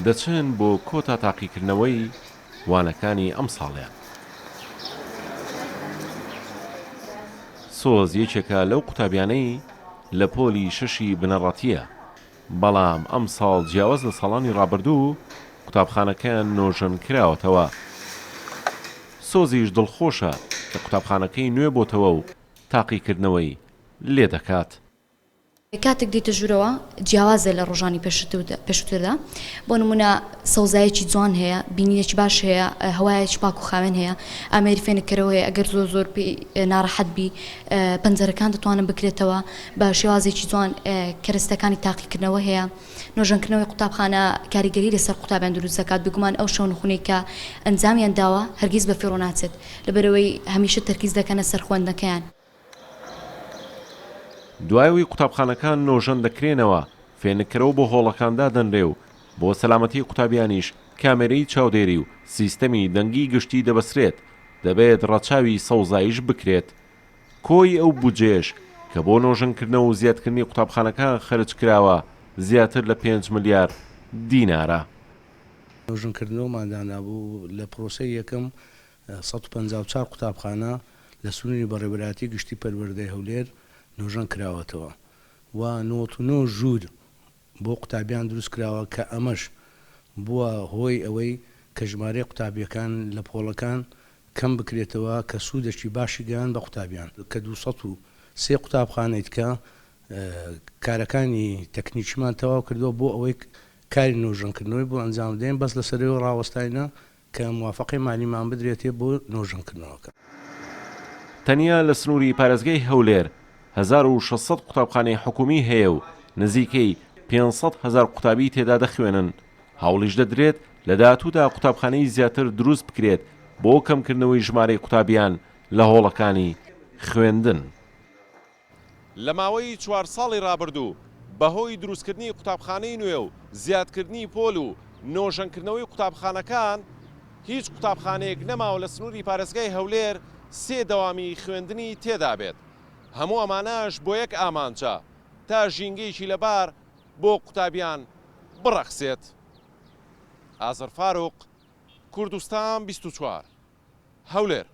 دەچن بۆ کۆتا تاقیکردنەوەی وانەکانی ئەم ساڵیان. سۆز یەکێکە لەو قوتابیانەی لە پۆلی شەشی بنەڕەتیە، بەڵام ئەم ساڵ جیاواز لە ساڵانی ڕابردوو قوتابخانەکەیان نۆژەن کراوەتەوە. سۆزیش دڵخۆشە کە قوتابخانەکەی نوێ بۆتەوە و تاقیکردنەوەی لێ دەکات. کاتێک دیتە ژوورەوە جیاوازە لە ڕۆژانی پێشووتردا، بۆ نمونە سەوزایەکی جوان هەیە، بینیەکی باش هەیە، هەوایەکی پاک و خاوێن هەیە، ئامێری فێنکەرەوە هەیە. ئەگەر زۆر ناڕەحەت بی پەنجەرەکان دەتوانن بکرێتەوە بە شێوازێکی جوان. کەرەستەکانی تاقیکردنەوە هەیە. نۆژەنکردنەوەی قوتابخانە کاریگەری لەسەر قوتابیان دروست دەکات، بگومان ئەو شەو نخونەی کە ئەنجامیان داوە هەرگیز بە فێڕۆ ناچێت، لەبەرەوەی هەمیشە تەرکیز دەکەنە سەر خوێندنەکەیان. دوایەوەی قوتابخانەکان نۆژەن دەکرێنەوە، فێنکەرەوە بۆ هۆڵەکاندا دەنرێ و بۆ سەلامەتی قوتابیانیش کامێرەی چاودێری و سیستەمی دەنگی گشتی دەبەسرێت، دەبێت ڕەچاوی سەوزایش بکرێت. کۆی ئەو بودجێش کە بۆ نۆژەنکردنەوە و زیادکردنی قوتابخانەکان خەرج کراوە زیاتر لە 5 ملیار دینارە. نۆژەنکردنەوەماندانا بوو لە پرۆسەی یەکەم 154 قوتابخانە لە سنووری بەڕێوەبەراتی گشتی پەروەردەی هەولێر نۆژەن کراوەتەوە و 99 ژوور بۆ قوتابیان دروست کراوە کە ئەمەش بووە هۆی ئەوەی کە ژمارەی قوتابیەکان لە پۆڵەکان کەم بکرێتەوە کە سوودێکی باشی گەیان بە قوتابیان کە 203 قوتابخانەی تکە کارەکانی تەکنیکیمان تەواو کردەوە بۆ ئەوەی کاری نۆژەنکردنەوەی بۆ ئەنجام دەدەین بەس لەسەرەوە ڕاوەستاینە کە موافقەی مالیمان بدرێتێ بۆ نۆژەنکردنەوەکە. تەنیا لە سنووری پارێزگای هەولێر 1600 قوتابخانەی حکومی هەیە و نزیکەی 500,000 قوتابی تێدا دەخوێنن. هەوڵیش دەدرێت لە داهاتوودا قوتابخانەی زیاتر دروست بکرێت بۆ کەمکردنەوەی ژمارەی قوتابیان لە هۆڵەکانی خوێندن. لە ماوەی 4 ساڵی ڕابردوو بەهۆی دروستکردنی قوتابخانەی نوێ و زیادکردنی پۆل و نۆژەنکردنەوەی قوتابخانەکان هیچ قوتابخانەیەک نەماوە لە سنووری پارێزگای هەولێر 3 دەوامی خوێندنی تێدا بێت. هەموو ئەمانەش بۆ یەک ئامانچە تا ژینگەیەکی لەبار بۆ قوتابیان بڕەخسێت. ئازەر فاروق، کوردستان 24 هەولێر.